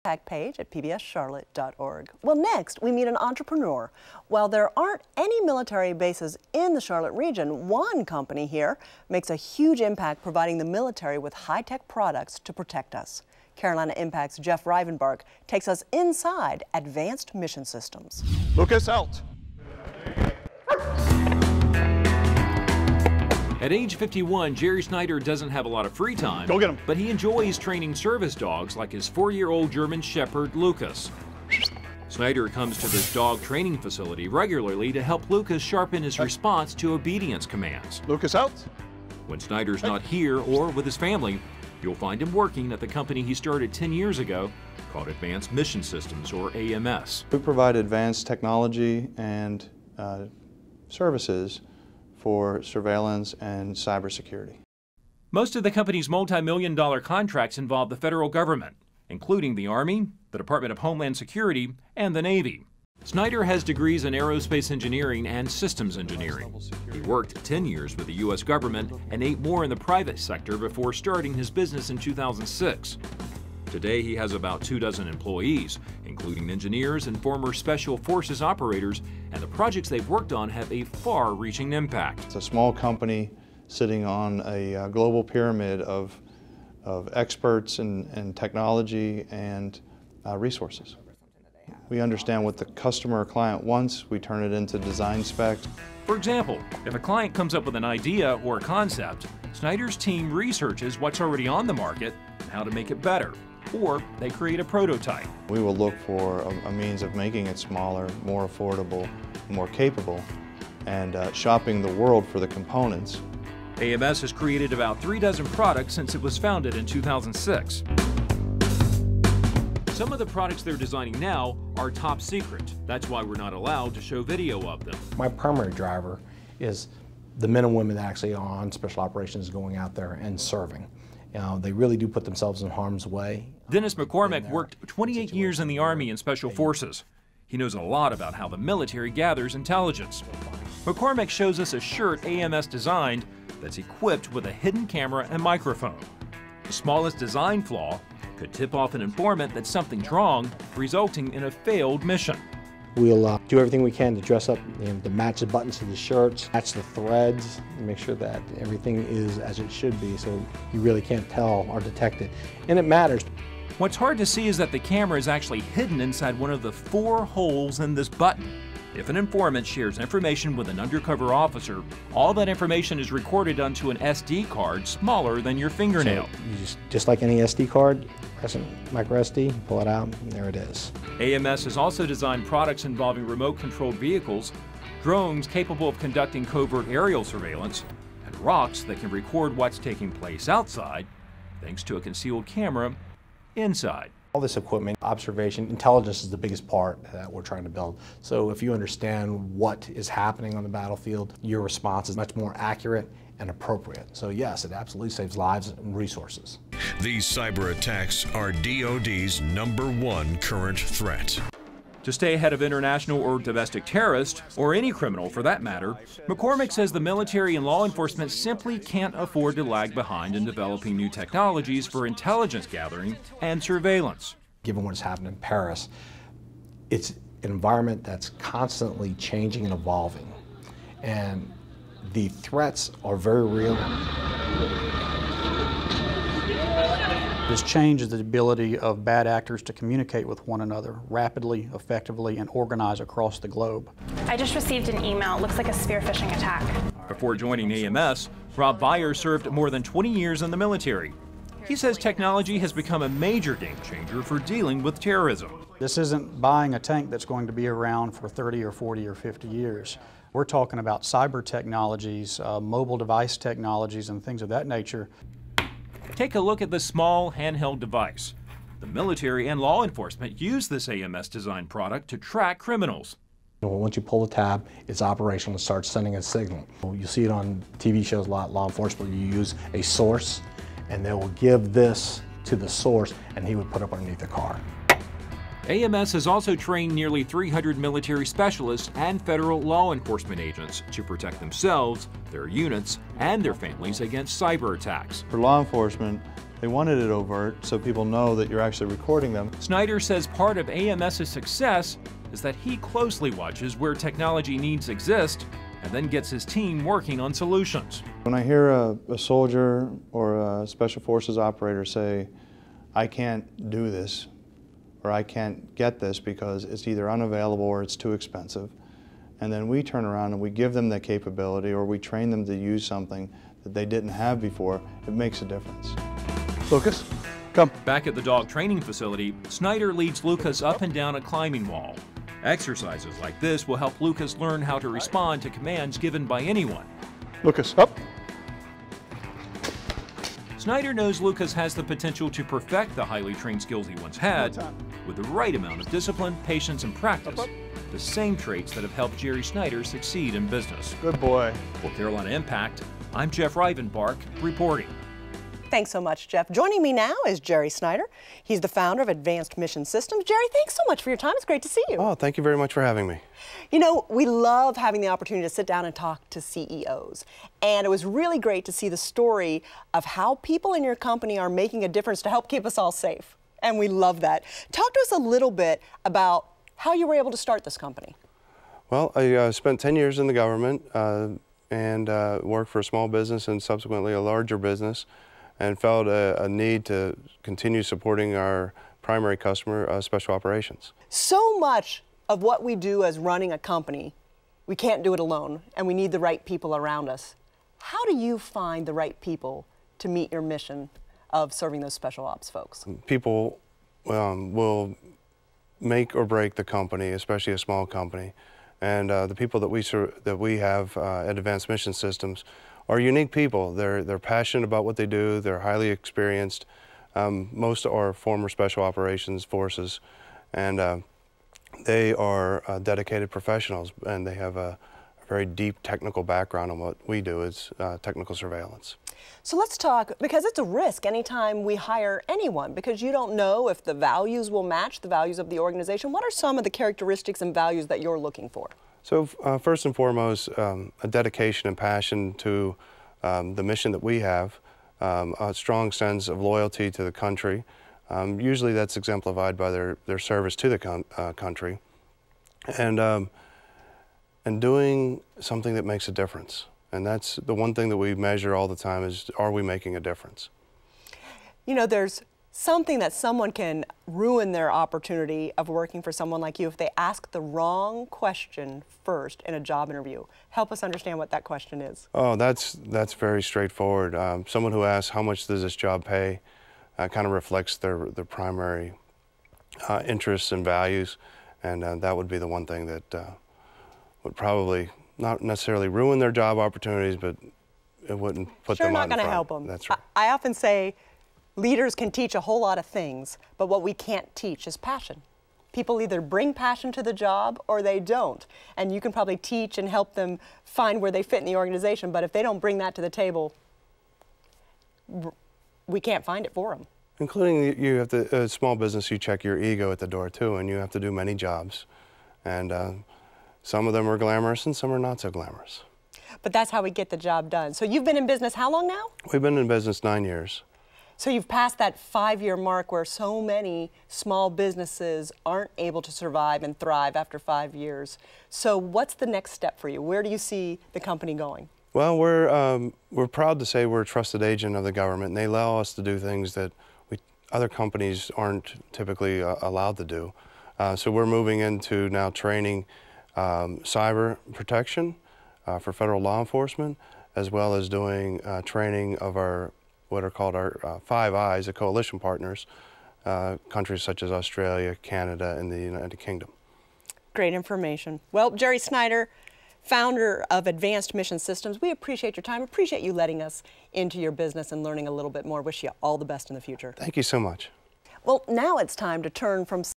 page at pbscharlotte.org. Well, next we meet an entrepreneur. While there aren't any military bases in the Charlotte region, one company here makes a huge impact providing the military with high-tech products to protect us. Carolina Impact's Jeff Rivenbark takes us inside Advanced Mission Systems. Lucas out. At age 51, Jerry Snyder doesn't have a lot of free time. Go get him. But he enjoys training service dogs like his 4-year-old German Shepherd, Lucas. Snyder comes to this dog training facility regularly to help Lucas sharpen his response to obedience commands. Lucas out. When Snyder's not here or with his family, you'll find him working at the company he started 10 years ago called Advanced Mission Systems, or AMS. We provide advanced technology and services for surveillance and cybersecurity. Most of the company's multi-million-dollar contracts involve the federal government, including the Army, the Department of Homeland Security, and the Navy. Snyder has degrees in aerospace engineering and systems engineering. He worked 10 years with the U.S. government and 8 more in the private sector before starting his business in 2006. Today, he has about 24 employees, including engineers and former Special Forces operators, and the projects they've worked on have a far-reaching impact. It's a small company sitting on a global pyramid of experts in technology and resources. We understand what the customer or client wants. We turn it into design specs. For example, if a client comes up with an idea or a concept, Snyder's team researches what's already on the market and how to make it better. Or they create a prototype. We will look for a means of making it smaller, more affordable, more capable, and shopping the world for the components. AMS has created about 36 products since it was founded in 2006. Some of the products they're designing now are top secret. That's why we're not allowed to show video of them. My primary driver is the men and women that actually are on special operations going out there and serving. They really do put themselves in harm's way. Dennis McCormick worked 28 years in the Army and Special Forces. He knows a lot about how the military gathers intelligence. McCormick shows us a shirt AMS designed that's equipped with a hidden camera and microphone. The smallest design flaw could tip off an informant that something's wrong, resulting in a failed mission. We'll do everything we can to dress up, to match the buttons to the shirts, match the threads, and make sure that everything is as it should be so you really can't tell or detect it. And it matters. What's hard to see is that the camera is actually hidden inside one of the 4 holes in this button. If an informant shares information with an undercover officer, all that information is recorded onto an SD card smaller than your fingernail. So you just like any SD card, press micro SD, pull it out, and there it is. AMS has also designed products involving remote-controlled vehicles, drones capable of conducting covert aerial surveillance, and rocks that can record what's taking place outside, thanks to a concealed camera inside. All this equipment, observation, intelligence is the biggest part that we're trying to build. So if you understand what is happening on the battlefield, your response is much more accurate and appropriate. So yes, it absolutely saves lives and resources. These cyber attacks are DoD's #1 current threat. To stay ahead of international or domestic terrorists, or any criminal for that matter, McCormick says the military and law enforcement simply can't afford to lag behind in developing new technologies for intelligence gathering and surveillance. Given what's happened in Paris, it's an environment that's constantly changing and evolving. And the threats are very real. This changes the ability of bad actors to communicate with one another rapidly, effectively, and organize across the globe. I just received an email. It looks like a spear phishing attack. Before joining AMS, Rob Beyer served more than 20 years in the military. He says technology has become a major game changer for dealing with terrorism. This isn't buying a tank that's going to be around for 30 or 40 or 50 years. We're talking about cyber technologies, mobile device technologies, and things of that nature. Take a look at this small handheld device. The military and law enforcement use this AMS designed product to track criminals. Once you pull the tab, it's operational and starts sending a signal. You see it on TV shows a lot, law enforcement, you use a source and they will give this to the source and he would put up underneath the car. AMS has also trained nearly 300 military specialists and federal law enforcement agents to protect themselves, their units, and their families against cyber attacks. For law enforcement, They wanted it overt so people know that you're actually recording them. Snyder says part of AMS's success is that he closely watches where technology needs exist and then gets his team working on solutions. When I hear a soldier or a Special Forces operator say, I can't do this, or I can't get this because it's either unavailable or it's too expensive, and then we turn around and we give them the capability or we train them to use something that they didn't have before, it makes a difference. Lucas, come. Back at the dog training facility, Snyder leads Lucas up and down a climbing wall. Exercises like this will help Lucas learn how to respond to commands given by anyone. Lucas, up. Snyder knows Lucas has the potential to perfect the highly trained skills he once had with the right amount of discipline, patience, and practice. The same traits that have helped Jerry Snyder succeed in business. Good boy. For Carolina Impact, I'm Jeff Rivenbark reporting. Thanks so much, Jeff. Joining me now is Jerry Snyder. He's the founder of Advanced Mission Systems. Jerry, thanks so much for your time. It's great to see you. Oh, thank you very much for having me. You know, we love having the opportunity to sit down and talk to CEOs. And it was really great to see the story of how people in your company are making a difference to help keep us all safe. And we love that. Talk to us a little bit about how you were able to start this company. Well, I spent 10 years in the government and worked for a small business and subsequently a larger business, and felt a need to continue supporting our primary customer, Special Operations. So much of what we do as running a company, we can't do it alone, and we need the right people around us. How do you find the right people to meet your mission of serving those special ops folks? People will make or break the company, especially a small company. And the people that we have at Advanced Mission Systems are unique people. They're passionate about what they do. They're highly experienced. Most are former Special Operations forces, and they are dedicated professionals, and they have a very deep technical background on what we do is technical surveillance. So let's talk, because it's a risk anytime we hire anyone, because you don't know if the values will match the values of the organization. What are some of the characteristics and values that you're looking for? So first and foremost, a dedication and passion to the mission that we have, a strong sense of loyalty to the country. Usually that's exemplified by their service to the country, and doing something that makes a difference. And that's the one thing that we measure all the time is, are we making a difference? You know, there's something that someone can ruin their opportunity of working for someone like you if they ask the wrong question first in a job interview. Help us understand what that question is. Oh, that's very straightforward. Someone who asks, how much does this job pay, kind of reflects their primary interests and values, and that would be the one thing that would probably not necessarily ruin their job opportunities, but it wouldn't put them on in front. Sure, not going to help them. That's right. I often say leaders can teach a whole lot of things, but what we can't teach is passion. People either bring passion to the job or they don't. And you can probably teach and help them find where they fit in the organization, but if they don't bring that to the table, we can't find it for them. Including you have to, small business, you check your ego at the door too, and you have to do many jobs. And some of them are glamorous and some are not so glamorous. But that's how we get the job done. So you've been in business how long now? We've been in business 9 years. So you've passed that 5-year mark where so many small businesses aren't able to survive and thrive after 5 years. So what's the next step for you? Where do you see the company going? Well, we're proud to say we're a trusted agent of the government, and they allow us to do things that other companies aren't typically allowed to do. So we're moving into now training cyber protection for federal law enforcement, as well as doing training of our what are called our Five Eyes, the coalition partners, countries such as Australia, Canada, and the United Kingdom. Great information. Well, Jerry Snyder, founder of Advanced Mission Systems, we appreciate your time, appreciate you letting us into your business and learning a little bit more. Wish you all the best in the future. Thank you so much. Well, now it's time to turn from